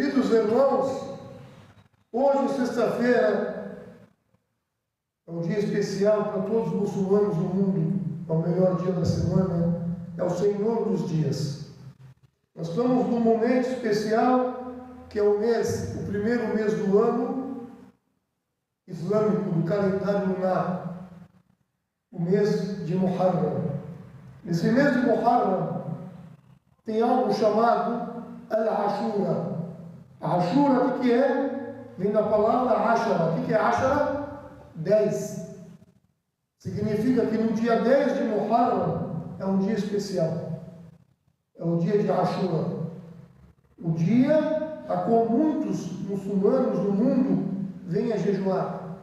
Queridos irmãos, hoje, sexta-feira, é um dia especial para todos os muçulmanos do mundo, é o melhor dia da semana, é o Senhor dos dias. Nós estamos num momento especial, que é o primeiro mês do ano islâmico, do calendário lunar, o mês de Muharram. Nesse mês de Muharram tem algo chamado Al-Ashura. Ashura, o que é? Vem da palavra Ashara. O que é Ashara? 10. Significa que no dia 10 de Muharram é um dia especial. É o dia de Ashura. O dia a qual muitos muçulmanos no mundo vêm a jejuar.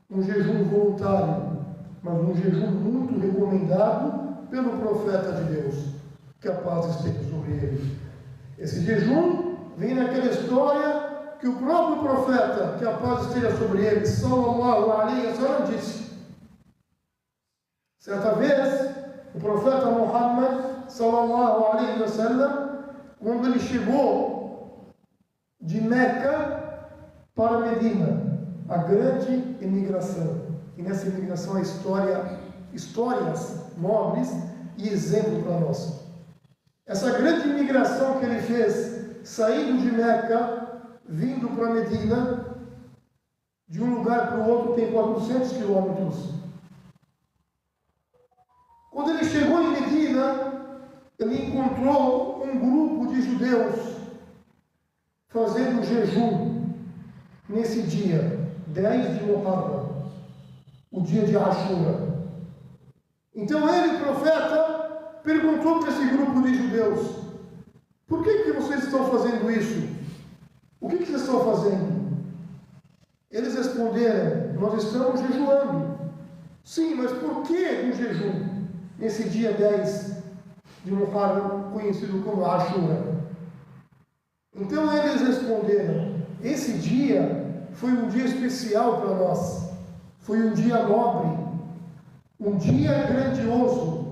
Um jejum voluntário, mas um jejum muito recomendado pelo profeta de Deus. Que a paz esteja sobre ele. Esse jejum vem naquela história que o próprio profeta, que a paz esteja sobre ele, sallallahu alaihi wasallam, disse. Certa vez, o profeta Muhammad, sallallahu alaihi wasallam, quando ele chegou de Meca para Medina, a grande imigração. E nessa imigração há histórias nobres e exemplo para nós. Essa grande imigração que ele fez, saindo de Meca, vindo para Medina, de um lugar para o outro tem 400 quilômetros. Quando ele chegou em Medina, ele encontrou um grupo de judeus fazendo jejum nesse dia, 10 de Muharram, o dia de Ashura. Então ele, profeta, perguntou para esse grupo de judeus: por que vocês estão fazendo isso? O que vocês estão fazendo? Eles responderam: nós estamos jejuando. Sim, mas por que o jejum? Nesse dia 10 de Muharram, conhecido como Ashura. Então eles responderam: esse dia foi um dia especial para nós. Foi um dia nobre, um dia grandioso.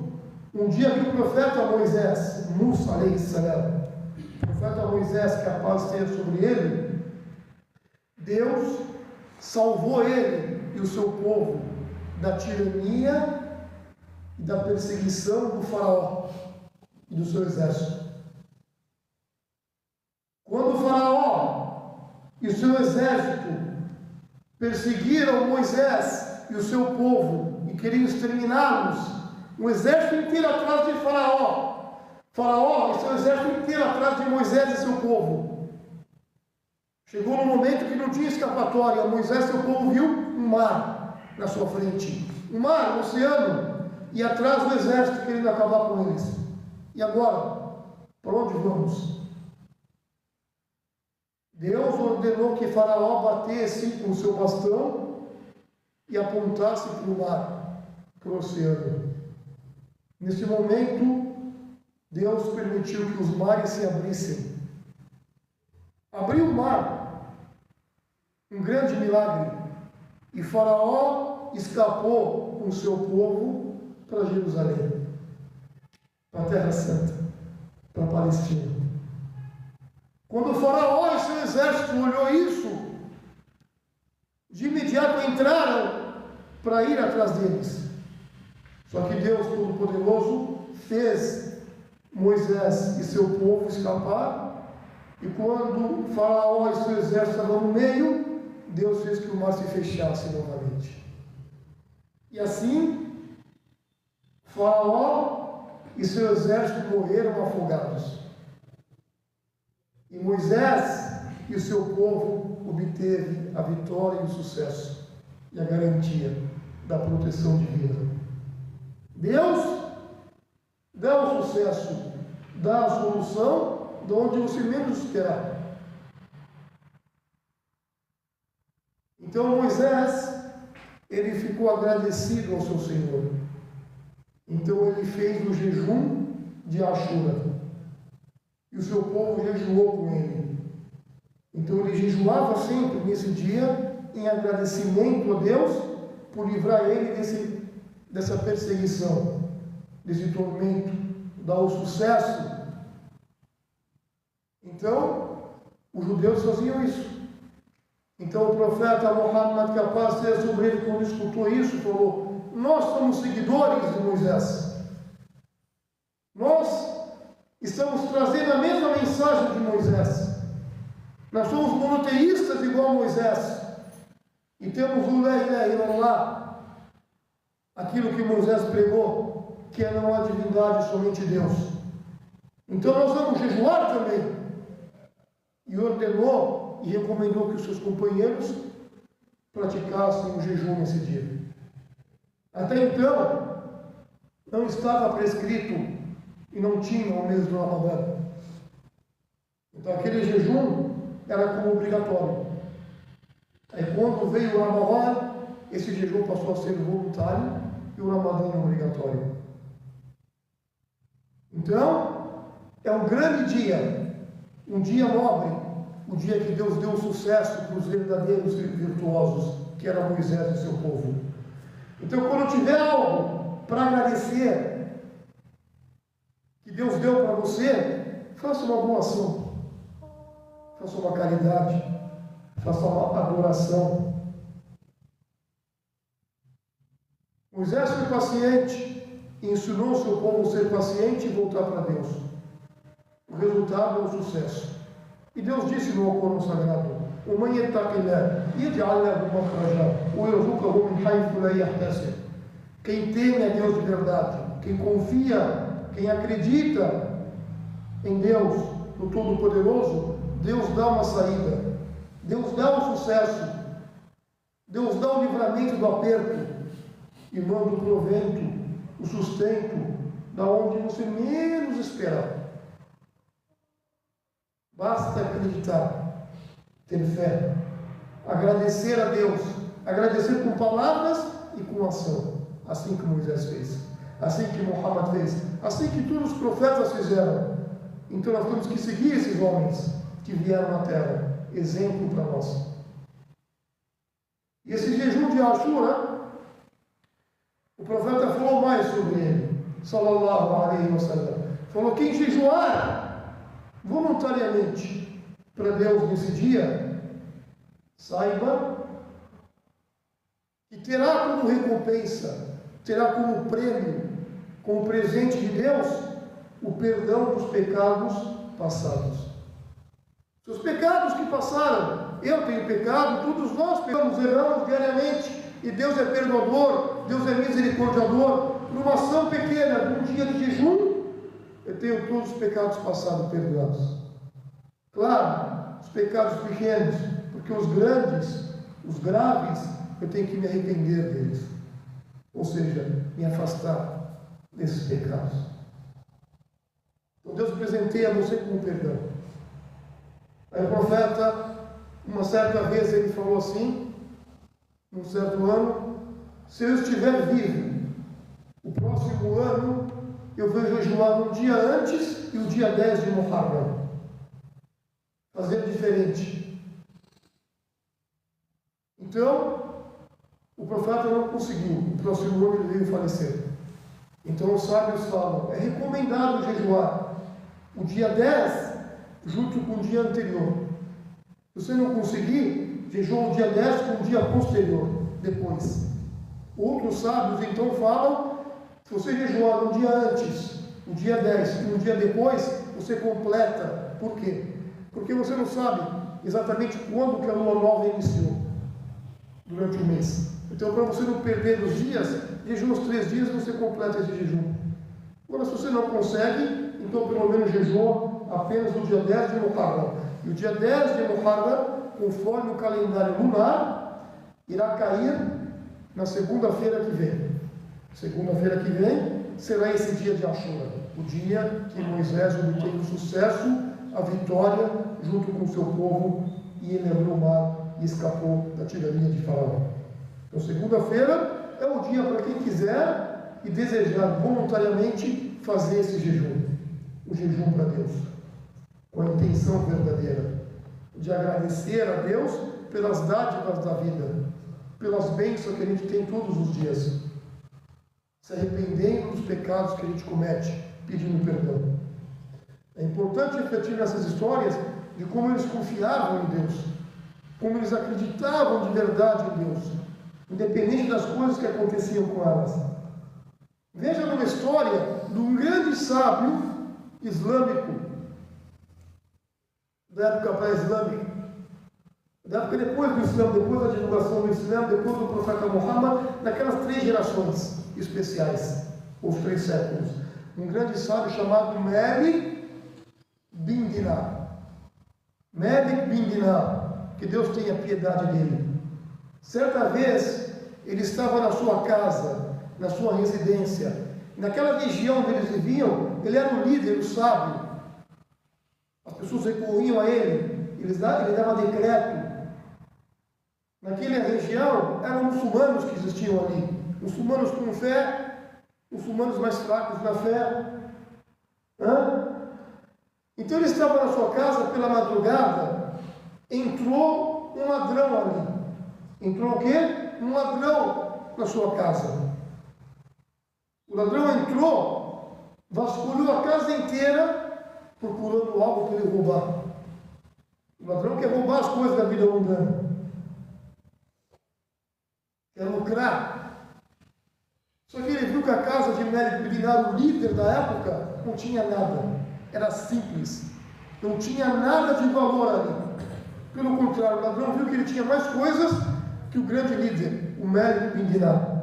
Um dia que o profeta Moisés, Musa alayhi salam, o profeta Moisés, que a paz esteja sobre ele, Deus salvou ele e o seu povo da tirania e da perseguição do faraó e do seu exército. Quando o faraó e o seu exército perseguiram Moisés e o seu povo e queriam exterminá-los, um exército inteiro atrás de Faraó e seu exército inteiro atrás de Moisés e seu povo. Chegou no momento que não tinha escapatória. Moisés e seu povo viu um mar na sua frente. Um mar, um oceano. E atrás do exército querendo acabar com eles. E agora? Para onde vamos? Deus ordenou que Faraó batesse com o seu bastão e apontasse para o mar, para o oceano. Nesse momento, Deus permitiu que os mares se abrissem. Abriu o mar, um grande milagre, e Faraó escapou com o seu povo para Jerusalém, para a Terra Santa, para a Palestina. Quando o Faraó e seu exército olhou isso, de imediato entraram para ir atrás deles. Só que Deus Todo-Poderoso fez Moisés e seu povo escapar, e quando Faraó e seu exército estavam no meio, Deus fez que o mar se fechasse novamente. E assim, Faraó e seu exército morreram afogados. E Moisés e o seu povo obteve a vitória e o sucesso, e a garantia da proteção divina. Deus dá o sucesso, dá a solução de onde você menos esperar. Então Moisés, ele ficou agradecido ao seu Senhor. Então ele fez o jejum de Ashura. E o seu povo jejuou com ele. Então ele jejuava sempre nesse dia, em agradecimento a Deus, por livrar ele dessa perseguição, desse tormento, dar o sucesso. Então, Os judeus faziam isso. Então o profeta Muhammad, que a paz seja sobre ele, quando escutou isso, falou: nós somos seguidores de Moisés. Nós estamos trazendo a mesma mensagem de Moisés. Nós somos monoteístas igual a Moisés. E temos o La ilaha illallah, aquilo que Moisés pregou, que é não há divindade, somente Deus. Então nós vamos jejuar também. E ordenou e recomendou que os seus companheiros praticassem o jejum nesse dia. Até então, não estava prescrito e não tinha o mês do Ramadã. Então aquele jejum era como obrigatório. Aí quando veio o Ramadã, esse jejum passou a ser voluntário e o Ramadã é obrigatório. Então, é um grande dia, um dia nobre, o dia que Deus deu sucesso para os verdadeiros virtuosos, que era Moisés e seu povo. Então, quando tiver algo para agradecer, que Deus deu para você, faça uma boa ação, faça uma caridade, faça uma adoração. Moisés foi paciente e ensinou o seu povo a ser paciente e voltar para Deus. O resultado é o sucesso. E Deus disse no Alcorão Sagrado: وَمَنْ يَتَّقِ اللَّهَ يَجْعَلْ لَهُ مَخْرَجًا وَيَرْزُقْهُ مِنْ حَيْثُ لَا يَحْتَسِبُ. Quem teme a Deus de verdade, quem confia, quem acredita em Deus, no Todo-Poderoso, Deus dá uma saída, Deus dá o sucesso, Deus dá o livramento do aperto e manda o provento, o sustento, da onde você menos espera. Basta acreditar, ter fé, agradecer a Deus, agradecer com palavras e com ação, assim que Moisés fez, assim que Muhammad fez, assim que todos os profetas fizeram. Então nós temos que seguir esses homens que vieram na terra, exemplo para nós. E esse jejum de Ashura, o profeta falou mais sobre ele, sallallahu alaihi wasallam. Falou: quem jejuar voluntariamente para Deus nesse dia, saiba que terá como recompensa, terá como prêmio, como presente de Deus, o perdão dos pecados passados. Os pecados que passaram, eu tenho pecado, todos nós pecamos, erramos diariamente, e Deus é perdoador, Deus é misericordiador. Por uma ação pequena, num dia de jejum, eu tenho todos os pecados passados perdoados. Claro, os pecados pequenos, porque os grandes, os graves, eu tenho que me arrepender deles. Ou seja, me afastar desses pecados. Então Deus presenteia você com o perdão. Aí o profeta, uma certa vez, ele falou assim, num certo ano: se eu estiver vivo, o próximo ano eu vou jejuar um dia antes e o dia 10 de Muharram. Fazer diferente. Então, o profeta não conseguiu. O próximo ano ele veio falecer. Então os sábios falam: é recomendado jejuar o dia 10 junto com o dia anterior. Se você não conseguir, jejua o dia 10 com o dia posterior, depois. Outros sábios então falam: se você jejuar um dia antes, um dia 10 e um dia depois, você completa. Por quê? Porque você não sabe exatamente quando que a lua nova iniciou durante o mês. Então, para você não perder os dias, jejua os 3 dias e você completa esse jejum. Agora, se você não consegue, então pelo menos jejua apenas no dia 10 de Muharram. E o dia 10 de Muharram, conforme o calendário lunar, irá cair na segunda-feira que vem. Segunda-feira que vem será esse dia de Ashura, o dia que Moisés obteve o sucesso, a vitória, junto com o seu povo, e ele abriu o mar e escapou da tirania de Faraó. Então, segunda-feira é o dia para quem quiser e desejar voluntariamente fazer esse jejum, o jejum para Deus, com a intenção verdadeira de agradecer a Deus pelas dádivas da vida, pelas bênçãos que a gente tem todos os dias, se arrependendo dos pecados que a gente comete, pedindo perdão. É importante refletir nessas histórias de como eles confiavam em Deus, como eles acreditavam de verdade em Deus, independente das coisas que aconteciam com elas. Veja numa história de um grande sábio islâmico, da época pré-islâmica, da época depois do Islã, depois da divulgação do Islã, depois do profeta Muhammad, naquelas 3 gerações especiais, os 3 séculos. Um grande sábio chamado Malik bin Dinar. Malik bin Dinar, que Deus tenha piedade dele. Certa vez, ele estava na sua casa, na sua residência. Naquela região onde eles viviam, ele era o líder, o sábio. As pessoas recorriam a ele, ele dava decreto. Naquela região, eram muçulmanos que existiam ali. Muçulmanos com fé, muçulmanos mais fracos na fé. Então ele estava na sua casa pela madrugada, entrou um ladrão ali. Entrou o quê? Um ladrão na sua casa. O ladrão entrou, vasculhou a casa inteira, procurando algo para ele roubar. O ladrão quer roubar as coisas da vida mundana. Quer lucrar. Só que ele viu que a casa de Malik bin Dinar, o líder da época, não tinha nada. Era simples. Não tinha nada de valor ali. Pelo contrário, o ladrão viu que ele tinha mais coisas que o grande líder, o Malik bin Dinar.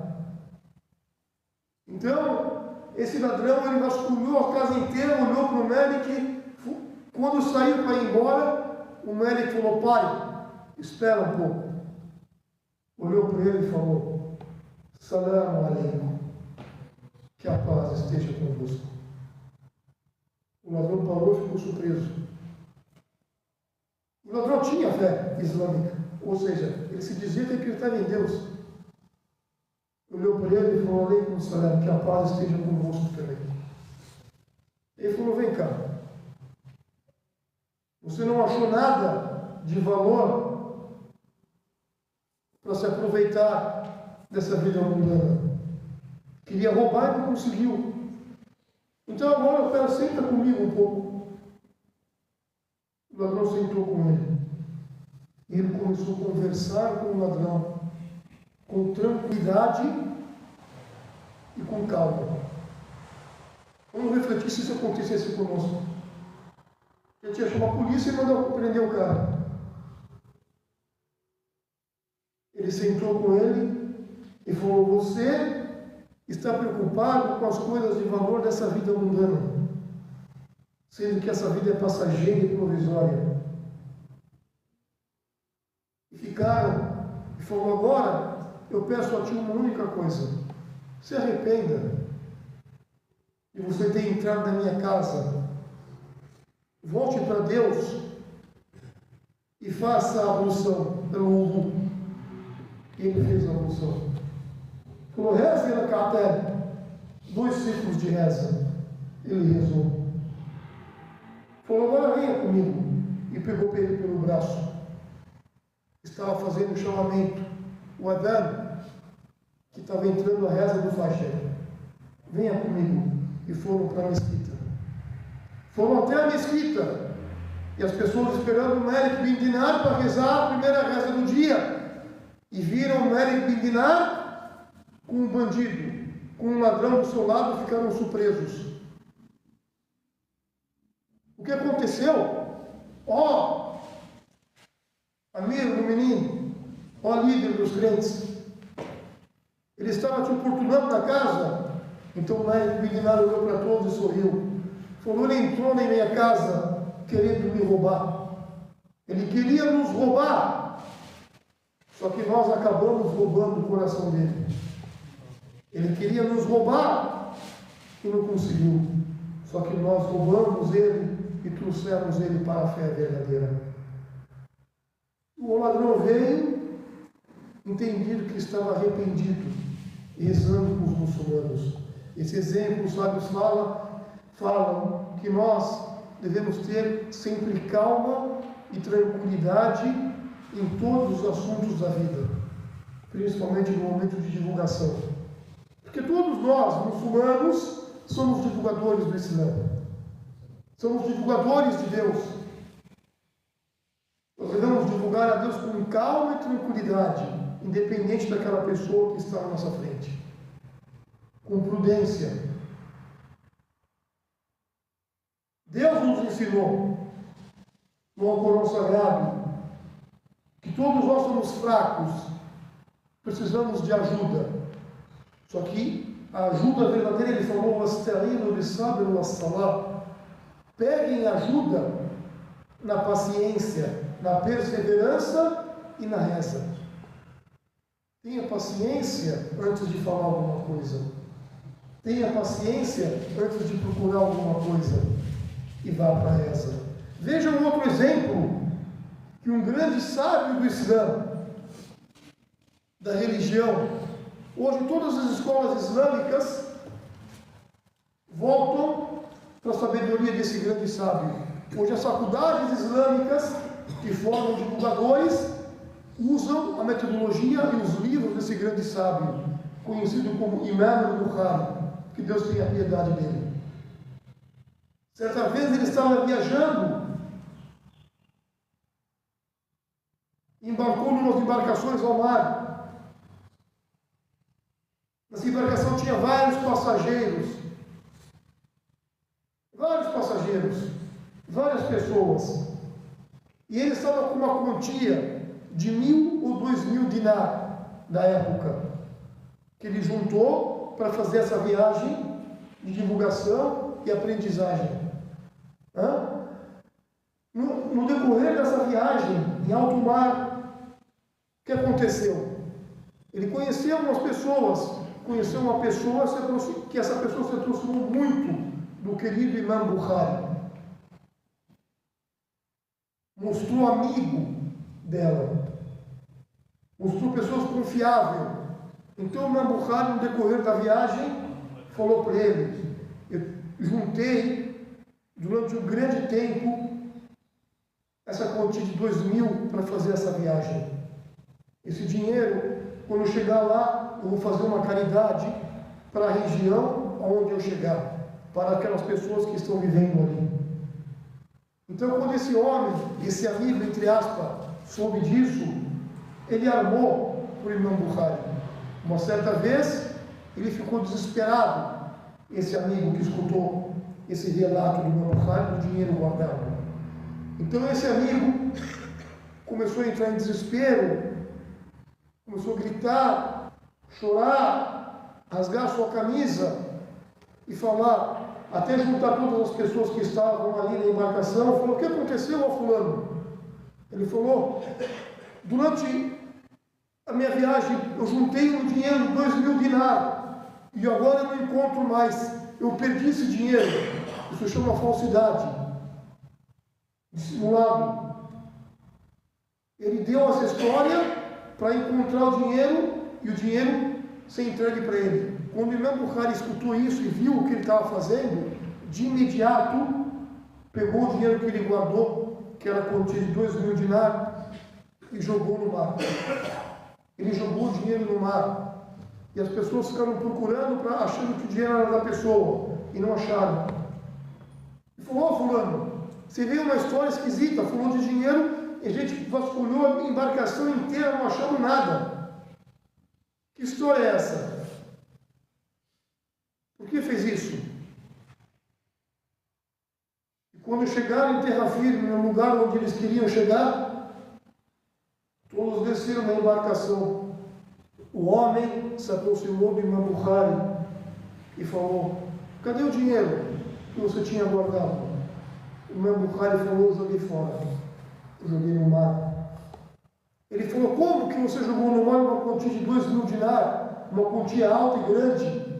Então, esse ladrão, ele vasculhou a casa inteira, olhou para o Malik. Quando saiu para ir embora, o Malik falou: pai, espera um pouco. Olhou para ele e falou: Salam aleikum, que a paz esteja convosco. O ladrão parou e ficou surpreso. O ladrão tinha fé islâmica, ou seja, ele se dizia que acreditava em Deus. Olhou para ele e falou: aleikum salam, que a paz esteja convosco também. Ele falou: vem cá, você não achou nada de valor para se aproveitar dessa vida mundana? Queria roubar e não conseguiu. Então agora eu quero, senta comigo um pouco. O ladrão sentou com ele. E ele começou a conversar com o ladrão, com tranquilidade e com calma. Vamos refletir se isso acontecesse conosco. Ele tinha chamado a polícia e mandou prender o cara. Ele sentou com ele e falou: você está preocupado com as coisas de valor dessa vida mundana, sendo que essa vida é passageira e provisória. E ficaram, e falou: agora eu peço a ti uma única coisa, se arrependa de você ter entrado na minha casa, volte para Deus e faça a ablução pelo wudu. E ele fez a ablução. Falou: reze na cartela, 2 ciclos de reza. Ele rezou. Falou: agora venha comigo. E pegou ele pelo braço. Estava fazendo o chamamento, o adhan, que estava entrando a reza do Fajr. Venha comigo. E foram para a mesquita. Foram até a mesquita. E as pessoas esperando o Malik bin Dinar para rezar a primeira reza do dia. E viram o Malik bin Dinar com um bandido, com um ladrão do seu lado, ficaram surpresos. O que aconteceu? Ó, amigo do menino, ó líder dos crentes, ele estava te importunando na casa. Então o Malik bin Dinar olhou para todos e sorriu. Falou: ele entrou na minha casa querendo me roubar. Ele queria nos roubar. Só que nós acabamos roubando o coração dele. Ele queria nos roubar e não conseguiu. Só que nós roubamos ele e trouxemos ele para a fé verdadeira. O ladrão veio, entendido que estava arrependido, rezando com os muçulmanos. Esse exemplo, os sábios falam que nós devemos ter sempre calma e tranquilidade em todos os assuntos da vida, principalmente no momento de divulgação. Porque todos nós, muçulmanos, somos divulgadores do Islã. Somos divulgadores de Deus. Nós devemos divulgar a Deus com calma e tranquilidade, independente daquela pessoa que está na nossa frente. Com prudência. Deus nos ensinou, no Alcorão Sagrado, que todos nós somos fracos, precisamos de ajuda. Só que a ajuda verdadeira, ele falou, wasta'inu bis-sabri was-salah. Peguem ajuda na paciência, na perseverança e na reza. Tenha paciência antes de falar alguma coisa. Tenha paciência antes de procurar alguma coisa. E vá para a reza. Veja um outro exemplo que um grande sábio do Islã, da religião, hoje todas as escolas islâmicas voltam para a sabedoria desse grande sábio. Hoje as faculdades islâmicas que formam divulgadores usam a metodologia e os livros desse grande sábio, conhecido como Imam al-Bukhari, que Deus tenha piedade dele. Certa vez ele estava viajando, embarcou em umas embarcações ao mar. Nessa embarcação tinha vários passageiros, várias pessoas. E ele estava com uma quantia de 1.000 ou 2.000 dinar na época, que ele juntou para fazer essa viagem de divulgação e aprendizagem. No decorrer dessa viagem em alto mar, o que aconteceu? Ele conheceu uma pessoa que essa pessoa se aproximou muito do querido Imam Bukhari. Mostrou amigo dela. Mostrou pessoas confiáveis. Então o Imam Bukhari, no decorrer da viagem, falou para ele: eu juntei durante um grande tempo essa quantia de 2.000 para fazer essa viagem. Esse dinheiro, quando eu chegar lá, eu vou fazer uma caridade para a região onde eu chegar, para aquelas pessoas que estão vivendo ali. Então, quando esse homem, esse amigo, entre aspas, soube disso, ele armou para o Imam Bukhari. Uma certa vez, ele ficou desesperado, esse amigo que escutou esse relato do Imam Bukhari, do dinheiro guardado. Então, esse amigo começou a entrar em desespero, começou a gritar, chorar, rasgar sua camisa e falar, até juntar todas as pessoas que estavam ali na embarcação, falou: o que aconteceu ao fulano? Ele falou: durante a minha viagem eu juntei um dinheiro de 2.000 dinar e agora eu não encontro mais, eu perdi esse dinheiro. Isso chama falsidade, dissimulado. Ele deu essa história para encontrar o dinheiro e o dinheiro ser entregue para ele. Quando o Imam Bukhari escutou isso e viu o que ele estava fazendo, de imediato pegou o dinheiro que ele guardou, que era a quantia de 2.000 dinar, e jogou no mar. Ele jogou o dinheiro no mar. E as pessoas ficaram procurando, achando que o dinheiro era da pessoa, e não acharam. Ele falou: fulano, você viu uma história esquisita, falou de dinheiro, e a gente vasculhou a embarcação inteira, não achamos nada. Que história é essa? Por que fez isso? E quando chegaram em terra firme, no lugar onde eles queriam chegar, todos desceram na embarcação. O homem se aproximou do Imam Bukhari e falou: cadê o dinheiro que você tinha guardado? O Imam Bukhari falou: eu joguei fora, eu joguei no mar. Ele falou: como que você jogou no mar uma quantia de 2.000 dinar, uma quantia alta e grande?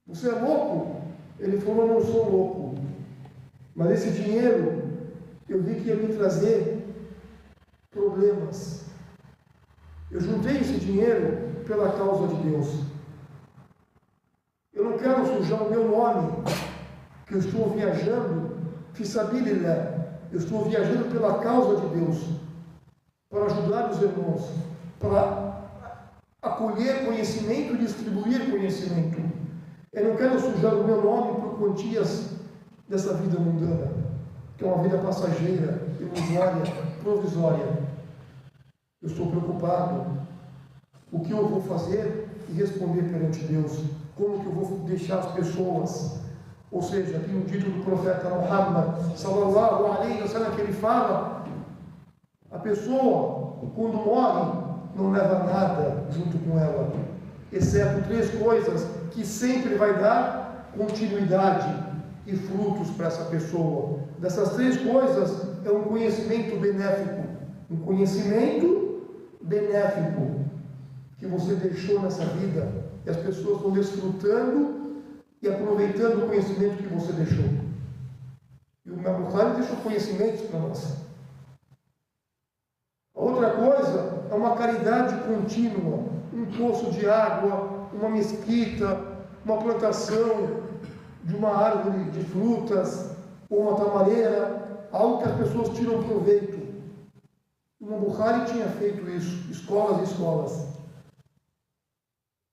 Você é louco? Ele falou: não sou louco, mas esse dinheiro eu vi que ia me trazer problemas. Eu juntei esse dinheiro pela causa de Deus. Eu não quero sujar o meu nome, que eu estou viajando, fisabilillah, eu estou viajando pela causa de Deus, para ajudar os irmãos, para acolher conhecimento e distribuir conhecimento. Eu não quero sujar o meu nome por quantias dessa vida mundana, que é uma vida passageira, ilusória, provisória. Eu estou preocupado o que eu vou fazer e responder perante Deus, como que eu vou deixar as pessoas. Ou seja, tem um dito do profeta Muhammad sallallahu alaihi wasallam que ele fala: a pessoa, quando morre, não leva nada junto com ela, exceto 3 coisas que sempre vai dar continuidade e frutos para essa pessoa. Dessas 3 coisas é um conhecimento benéfico, um conhecimento benéfico que você deixou nessa vida e as pessoas estão desfrutando e aproveitando o conhecimento que você deixou. E o Imam Bukhari deixou conhecimentos para nós. A outra coisa é uma caridade contínua, um poço de água, uma mesquita, uma plantação de uma árvore de frutas ou uma tamareira, algo que as pessoas tiram proveito. O Imam Bukhari tinha feito isso, escolas e escolas.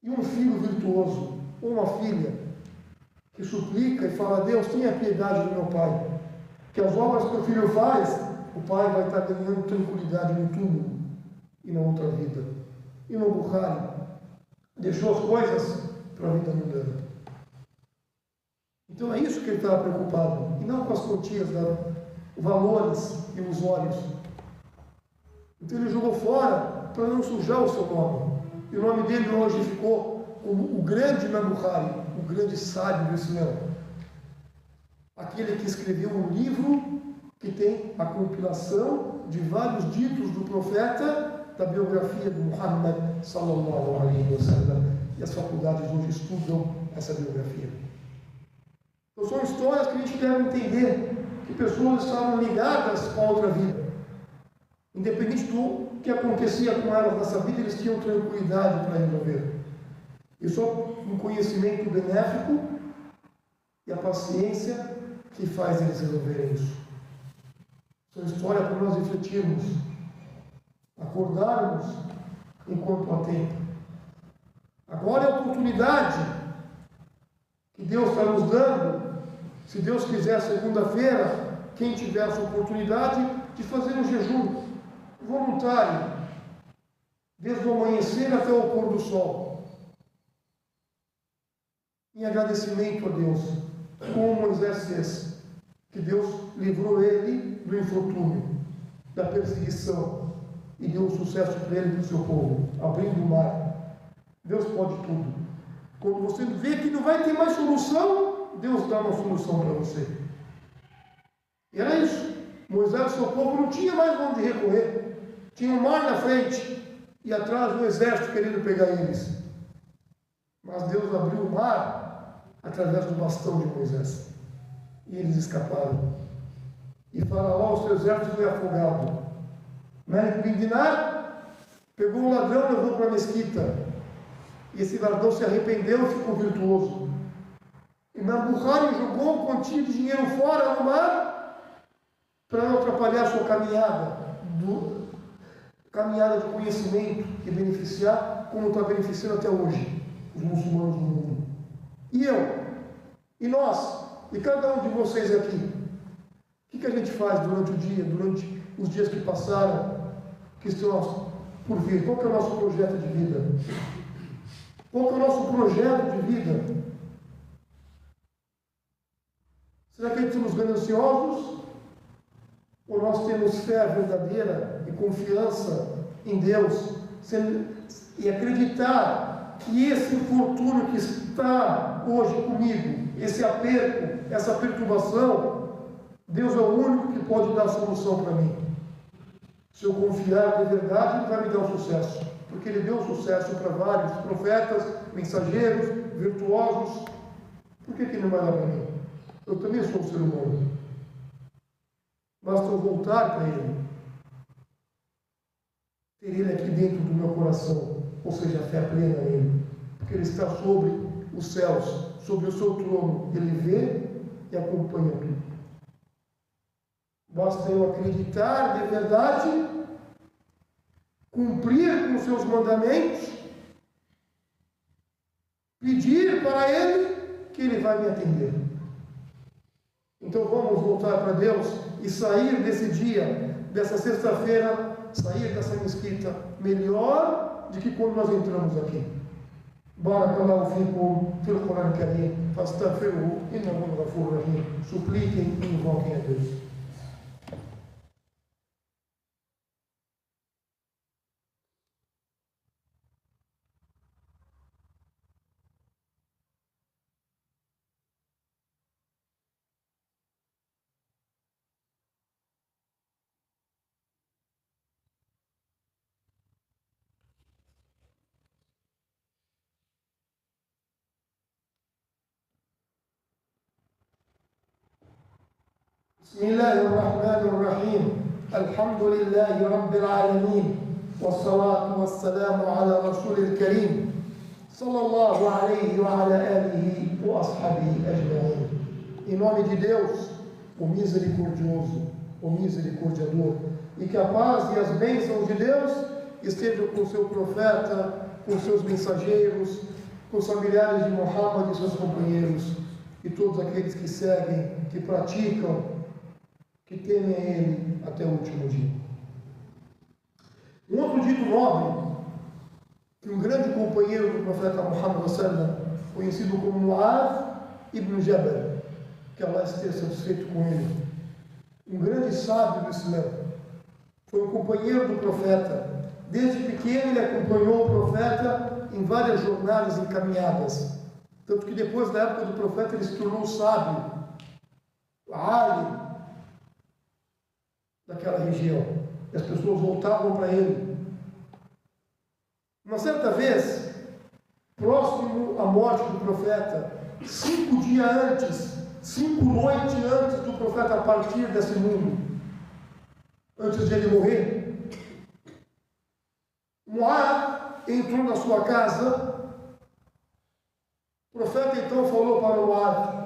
E um filho virtuoso, ou uma filha, que suplica e fala: Deus, tenha piedade do meu pai, que as obras que o filho faz, o pai vai estar ganhando tranquilidade no túmulo e na outra vida. E no Bukhari deixou as coisas para a vida mundana. Então é isso que ele estava preocupado, e não com as quantias, valores ilusórios. Então ele jogou fora para não sujar o seu nome. E o nome dele hoje ficou como o grande Imam Bukhari, o grande sábio do Islã. Aquele que escreveu um livro que tem a compilação de vários ditos do profeta, da biografia de Muhammad sallallahu alaihi wasallam. E as faculdades hoje estudam essa biografia. Então são histórias que a gente deve entender, que pessoas estavam ligadas com a outra vida. Independente do que acontecia com elas nessa vida, eles tinham tranquilidade para resolver. E só um conhecimento benéfico e a paciência que faz eles resolverem isso. São histórias para nós refletirmos, acordarmos enquanto há tempo. Agora é a oportunidade que Deus está nos dando. Se Deus quiser, segunda-feira, quem tiver essa oportunidade de fazer um jejum voluntário, desde o amanhecer até o pôr do sol, em agradecimento a Deus, como Moisés fez, que Deus livrou ele do infortúnio, da perseguição, e deu sucesso para ele e para o seu povo, abrindo o mar. Deus pode tudo. Quando você vê que não vai ter mais solução, Deus dá uma solução para você. E era isso. Moisés e seu povo não tinha mais onde recorrer. Tinha um mar na frente e atrás um exército querendo pegar eles. Mas Deus abriu o mar através do bastão de Moisés. E eles escaparam. E Faraó, o seu exército foi afogado. Malik bin Dinar pegou um ladrão e levou para a mesquita. E esse ladrão se arrependeu e ficou virtuoso. Imam Bukhari jogou um quantia de dinheiro fora no mar para não atrapalhar a sua caminhada de conhecimento e beneficiar, como está beneficiando até hoje os muçulmanos do mundo. E eu, e nós, e cada um de vocês aqui, o que a gente faz durante o dia, durante os dias que passaram, que estão por vir? Qual que é o nosso projeto de vida? Qual que é o nosso projeto de vida? Será que estamos gananciosos? Ou nós temos fé verdadeira e confiança em Deus e acreditar que esse infortúnio que está hoje comigo, esse aperto, essa perturbação, Deus é o único que pode dar a solução para mim. Se eu confiar de verdade, Ele vai me dar o sucesso, porque Ele deu sucesso para vários profetas, mensageiros, virtuosos. Por que não vai dar para mim? Eu também sou um ser humano. Basta eu voltar para Ele, ter Ele aqui dentro do meu coração, ou seja, a fé plena nele, porque Ele está sobre os céus, sobre o seu trono. Ele vê e acompanha tudo. Basta eu acreditar de verdade, cumprir com os seus mandamentos, pedir para Ele, que Ele vai me atender. Então vamos voltar para Deus e sair desse dia dessa sexta-feira sair dessa mesquita melhor do que quando nós entramos aqui. Barakallahu fikum fil Quran Karim, fastaghfiruhu innahu ghafurur rahim. Supliquem e invoquem a Deus. بسم الله الرحمن الرحيم الحمد لله رب العالمين والصلاة والسلام على رسول الكريم صلى الله عليه وعلى آله وأصحابه أجمعين. Em nome de Deus, o misericordioso, o misericordiador, e que a paz e as bênçãos de Deus estejam com o seu profeta, com seus mensageiros, com os familiares de Muhammad e seus companheiros, e todos aqueles que seguem, que praticam, que temem a Ele até o último dia. Um outro dito nobre, que um grande companheiro do profeta Muhammad sallam, conhecido como Mu'adh ibn Jabal, que Allah esteja satisfeito com ele, um grande sábio do Islã, foi um companheiro do profeta. Desde pequeno ele acompanhou o profeta em várias jornadas e caminhadas, tanto que depois da época do profeta ele se tornou sábio, alim daquela região, e as pessoas voltavam para ele. Uma certa vez, próximo à morte do profeta, 5 dias antes, 5 noites antes do profeta partir desse mundo, antes de ele morrer, Mu'adh entrou na sua casa. O profeta então falou para Mu'adh: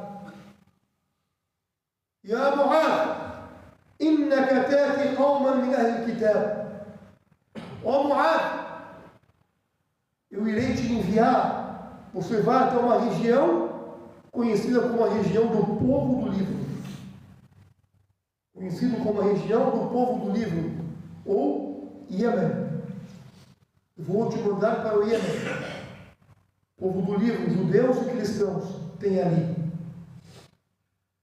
Ya Mu'adh, innaka tati qawman min ahli al-kitab. Ó Mu'adh, eu irei te enviar, você vai até uma região conhecida como a região do povo do livro. Conhecido como a região do povo do livro, ou Iêmen. Vou te mandar para o Iêmen. Povo do livro, judeus e cristãos, tem ali.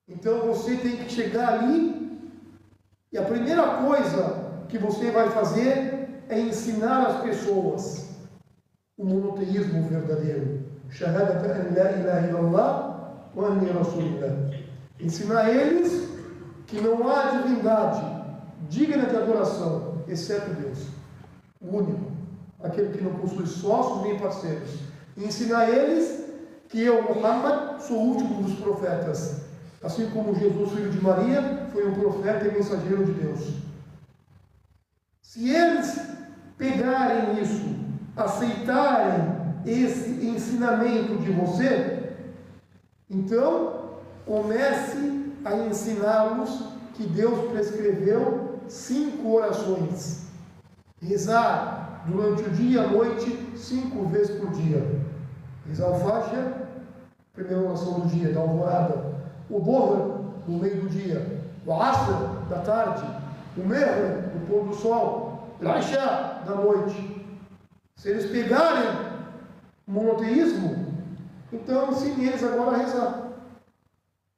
Então você tem que chegar ali, e a primeira coisa que você vai fazer é ensinar as pessoas o monoteísmo verdadeiro. Shahadat an la ilaha illallah wa anni rasulullah. Ensinar eles que não há divindade digna de adoração, exceto Deus, o único, aquele que não possui sócios nem parceiros. E ensinar eles que eu, Muhammad, sou o último dos profetas, assim como Jesus, filho de Maria, foi um profeta e mensageiro de Deus. Se eles pegarem isso, aceitarem esse ensinamento de você, então comece a ensiná-los que Deus prescreveu 5 orações. Rezar durante o dia e a noite 5 vezes por dia. Rezar o Fajr, primeira oração do dia, da alvorada. O Dhuhr, no meio do dia. O Asr, da tarde. O Maghrib, no pôr do sol. O Isha, da noite. Se eles pegarem o monoteísmo, então ensine eles agora a rezar.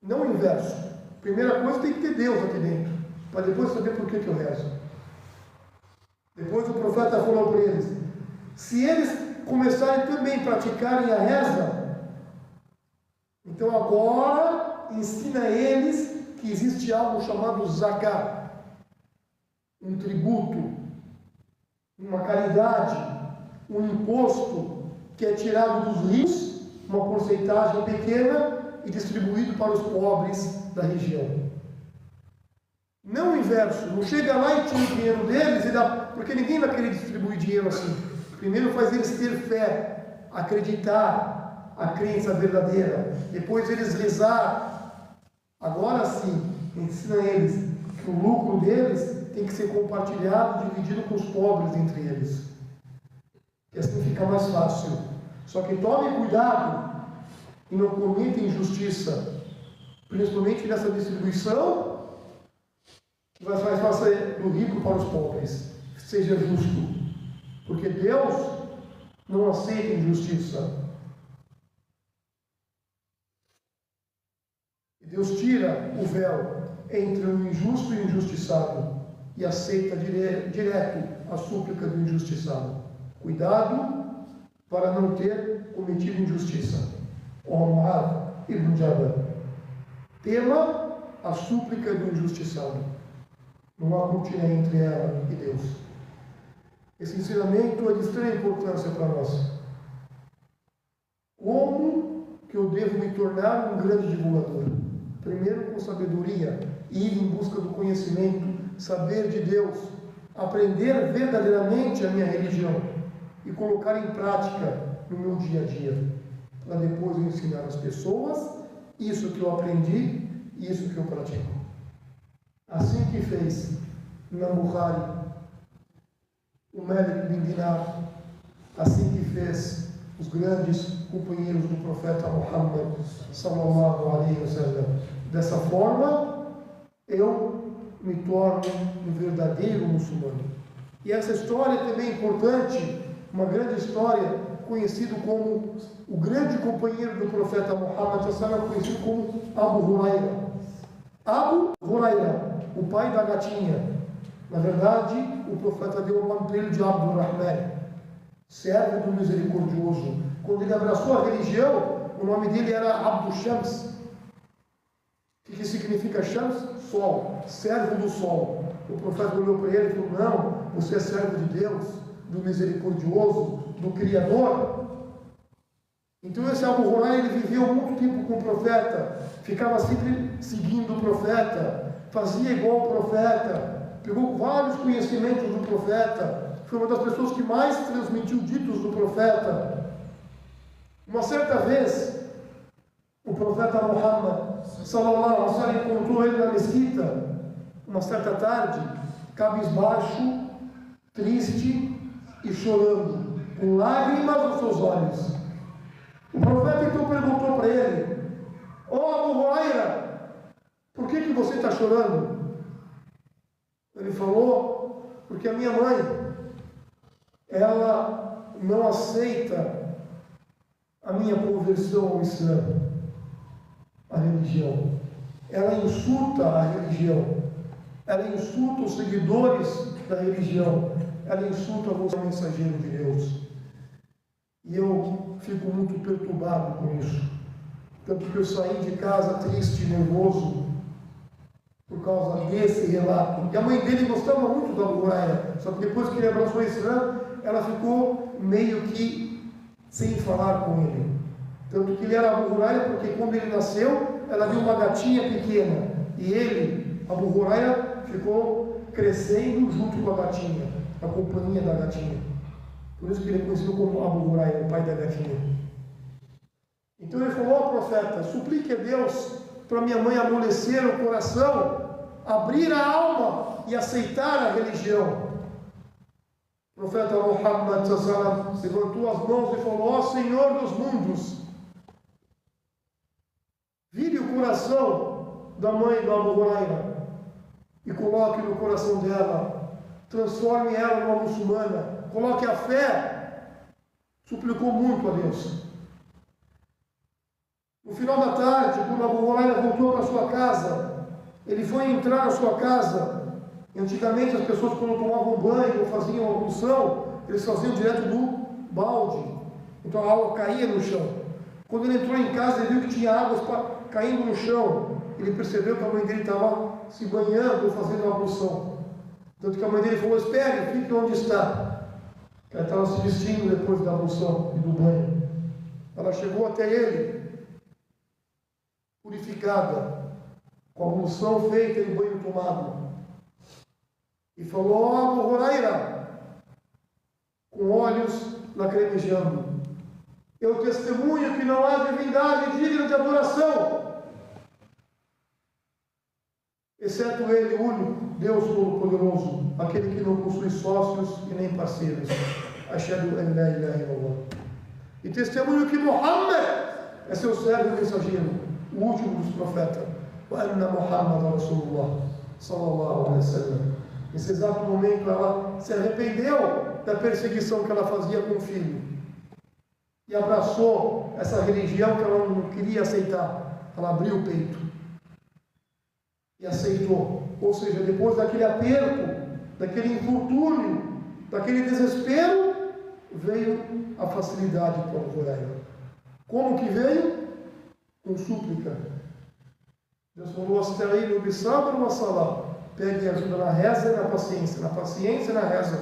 Não o inverso. Primeira coisa, tem que ter Deus aqui dentro, para depois saber por que eu rezo. Depois o profeta falou para eles: se eles começarem também a praticarem a reza, então agora ensina a eles que existe algo chamado zakat, um tributo, uma caridade, um imposto que é tirado dos ricos, uma porcentagem pequena, e distribuído para os pobres da região. Não o inverso, não chega lá e tira o dinheiro deles e dá, porque ninguém vai querer distribuir dinheiro assim. Primeiro faz eles ter fé, acreditar, a crença verdadeira, depois eles rezar. Agora sim, ensina eles que o lucro deles tem que ser compartilhado, dividido com os pobres entre eles, que assim fica mais fácil. Só que tome cuidado e não cometa injustiça, principalmente nessa distribuição, faça do rico para os pobres. Seja justo. Porque Deus não aceita injustiça. E Deus tira o véu entre o injusto e o injustiçado e aceita direto a súplica do injustiçado. Cuidado para não ter cometido injustiça. Omar ibn Jabal. Tema a súplica do injustiçado. Não há cortina entre ela e Deus. Esse ensinamento é de extrema importância para nós. Como que eu devo me tornar um grande divulgador? Primeiro com sabedoria, ir em busca do conhecimento, saber de Deus, aprender verdadeiramente a minha religião e colocar em prática no meu dia a dia, para depois eu ensinar às pessoas isso que eu aprendi e isso que eu pratico. Assim que fez Imam Bukhari, o Malik bin Dinar, assim que fez os grandes companheiros do profeta Muhammad sallallahu alaihi wasallam. Dessa forma, eu me torno um verdadeiro muçulmano. E essa história também é importante, uma grande história, conhecido como o grande companheiro do profeta Muhammad sallallahu alaihi wasallam, conhecido como Abu Huraira. Abu Huraira, o pai da gatinha. Na verdade, o profeta deu o nome para ele de Abdul Rahman, servo do misericordioso. Quando ele abraçou a religião, o nome dele era Abdul Shams. O que significa Shams? Sol, servo do sol. O profeta olhou para ele e falou: não, você é servo de Deus, do misericordioso, do Criador. Então esse Abu Huraira, ele viveu muito tempo com o profeta, ficava sempre seguindo o profeta, fazia igual o profeta, pegou vários conhecimentos do profeta, foi uma das pessoas que mais transmitiu ditos do profeta. Uma certa vez, o profeta Muhammad sallallahu alaihi wasallam encontrou ele na mesquita, uma certa tarde, cabisbaixo, triste e chorando, com lágrimas nos seus olhos. O profeta então perguntou para ele: Abu Huraira, por que você está chorando? Ele falou: porque a minha mãe, ela não aceita a minha conversão ao Islã, a religião. Ela insulta a religião, ela insulta os seguidores da religião, ela insulta você, mensageiro de Deus. E eu fico muito perturbado com isso. Tanto que eu saí de casa triste e nervoso por causa desse relato. E a mãe dele gostava muito da Abu Huraira, só que depois que ele abraçou o Islã, ela ficou meio que sem falar com ele. Tanto que ele era Abu Huraira porque quando ele nasceu, ela viu uma gatinha pequena. E ele, Abu Huraira, ficou crescendo junto com a gatinha, a companhia da gatinha. Por isso que ele é conhecido como Abu Huraira, o pai da gatinha. Então ele falou: ó profeta, suplique a Deus para minha mãe amolecer o coração, abrir a alma e aceitar a religião. O profeta Muhammad levantou as mãos e falou: ó Senhor dos mundos, vire o coração da mãe do Abu Huraira e coloque no coração dela, transforme ela numa muçulmana, coloque a fé. Suplicou muito a Deus. No final da tarde, quando Abu Huraira voltou para sua casa, ele foi entrar na sua casa. Antigamente as pessoas, quando tomavam banho ou faziam ablução, eles faziam direto do balde, então a água caía no chão. Quando ele entrou em casa, ele viu que tinha água caindo no chão. Ele percebeu que a mãe dele estava se banhando ou fazendo uma ablução. Tanto que a mãe dele falou: espere, fique onde está. Ela estava se vestindo depois da ablução e do banho. Ela chegou até ele, purificada, com a ablução feita e o banho tomado, e falou: ó Abu Huraira, com olhos lacrimejando: eu testemunho que não há divindade digna de adoração, exceto Ele, o único Deus Todo-Poderoso, aquele que não possui sócios e nem parceiros. Ashhadu an la ilaha illallah. E testemunho que Muhammad é seu servo e mensageiro, o último dos profetas. Wa anna Muhammad Rasulullah. sallallahu alaihi wasallam. Nesse exato momento ela se arrependeu da perseguição que ela fazia com o filho e abraçou essa religião que ela não queria aceitar. Ela abriu o peito e aceitou. Ou seja, depois daquele aperto, daquele infortúnio, daquele desespero, veio a facilidade para o Huraira. Como que veio? Com súplica. Deus falou: "Asta'inu bis-sabr wa salah". Pegue ajuda na reza e na paciência e na reza.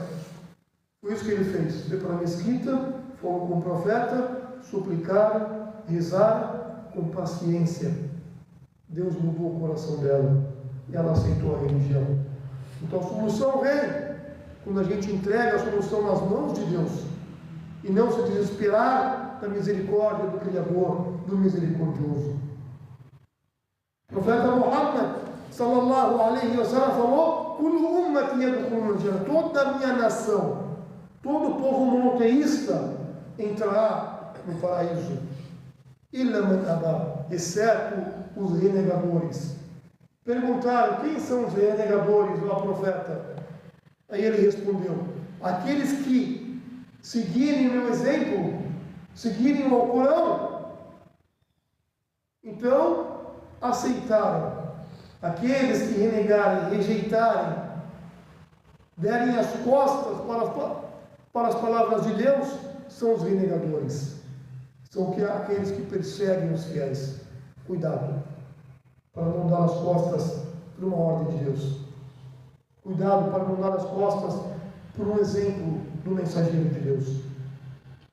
Foi isso que ele fez. Veio para a mesquita, falou com o profeta, suplicar, rezar com paciência. Deus mudou o coração dela e ela aceitou a religião. Então a solução vem quando a gente entrega a solução nas mãos de Deus e não se desesperar da misericórdia do Criador, do misericordioso. O profeta Muhammad sallallahu alaihi wasallam falou: "Kullu ummati yadkhuluna al-jannah", toda a minha nação, todo o povo monoteísta entrará no paraíso. Illa man aba, exceto os renegadores. Perguntaram: quem são os renegadores, ó profeta? Aí ele respondeu: aqueles que seguirem meu exemplo, seguirem o Alcorão, então aceitaram. Aqueles que renegarem, rejeitarem, derem as costas para as palavras de Deus, são os renegadores. São aqueles que perseguem os fiéis. Cuidado para não dar as costas por uma ordem de Deus. Cuidado para não dar as costas por um exemplo do mensageiro de Deus.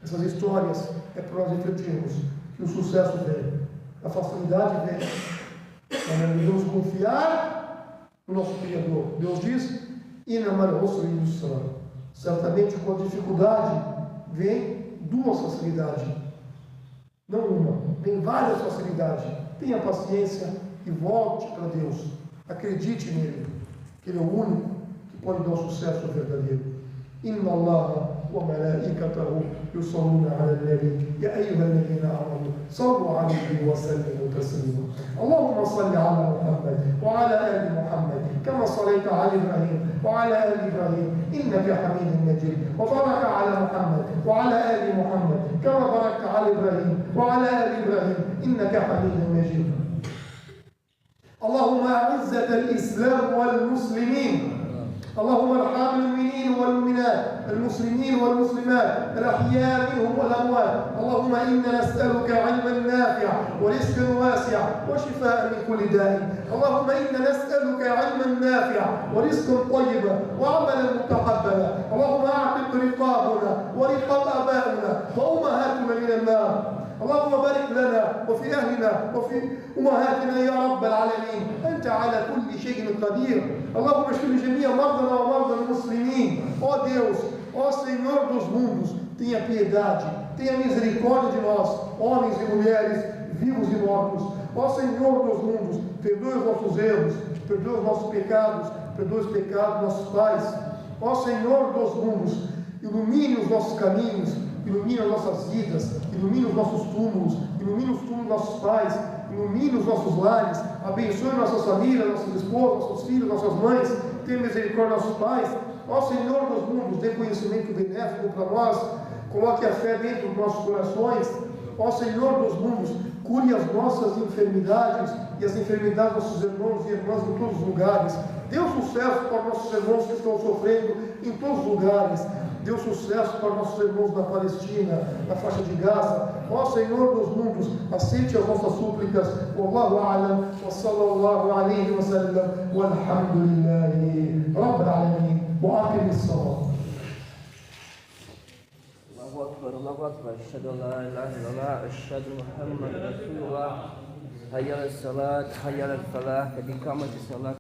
Essas histórias é para nós refletirmos que o sucesso vem, a facilidade vem. Nós devemos confiar no nosso Criador. Deus diz: "Inamal usri yusra". Certamente com a dificuldade vem duas facilidades. Não uma, vem várias facilidades. Tenha paciência e volte para Deus. Acredite nele, que ele é o único que pode dar o sucesso verdadeiro. Inna Allah wa malaikatahu yusalluna ala al-nabi ya ayyuha alladhina amanu sallu alayhi wa sallimu taslima. Allahumma salli ala Muhammad wa ala ali Muhammad kama sallaita ala Ibrahim wa ala ali Ibrahim innaka Hamidun Majid. Wa barik ala Muhammad wa ala ali Muhammad kama barakta ala Ibrahim wa ala ali Ibrahim innaka Hamidun Majid. اللهم أعز الإسلام والمسلمين. اللهم ارحم المؤمنين والمؤمنات، المسلمين والمسلمات، الأحياء منهم والأموات. اللهم إنا نسألك علما نافعا ورزقا واسعا وشفاء من كل داء. اللهم إنا نسألك علما نافعا ورزقا طيبا وعملا متقبلا. اللهم أعتق رقابنا ورقاب آبائنا وأمهاتنا من النار. اللهم بارك لنا وفي أهلنا وفي أمهاتنا يا رب العالمين. أنت على كل شيء قدير. اللهم اشف جميع مرضنا ومرضى المسلمين. Ó Deus, ó Senhor dos mundos, tenha piedade, tenha misericórdia de nós, homens e mulheres, vivos e mortos. Ó Senhor dos mundos, perdoe os nossos erros, perdoe os nossos pecados, perdoe os pecados dos nossos pais. Ó Senhor dos mundos, ilumine os nossos caminhos, ilumine as nossas vidas, ilumine os nossos túmulos, ilumine os túmulos dos nossos pais, ilumine os nossos lares, abençoe nossas famílias, nossos esposos, nossos filhos, nossas mães, tenha misericórdia dos nossos pais. Ó Senhor dos mundos, dê conhecimento benéfico para nós, coloque a fé dentro dos nossos corações. Ó Senhor dos mundos, cure as nossas enfermidades e as enfermidades dos nossos irmãos e irmãs em todos os lugares. Dê sucesso para nossos irmãos que estão sofrendo em todos os lugares. Dê sucesso para nossos irmãos na Palestina, na faixa de Gaza. Ó Senhor dos mundos, aceite as nossas súplicas. Wallahu a'lam, wa sallallahu alayhi wa sallam, walhamdulillahi rabbil alamin. Wa aqim as-salat. Allahu Akbar, Allahu Akbar. Ashhadu an la ilaha illallah, ashhadu Muhammadan Rasulullah. Hayya ala salat, hayya ala falah, qad qamatis salat.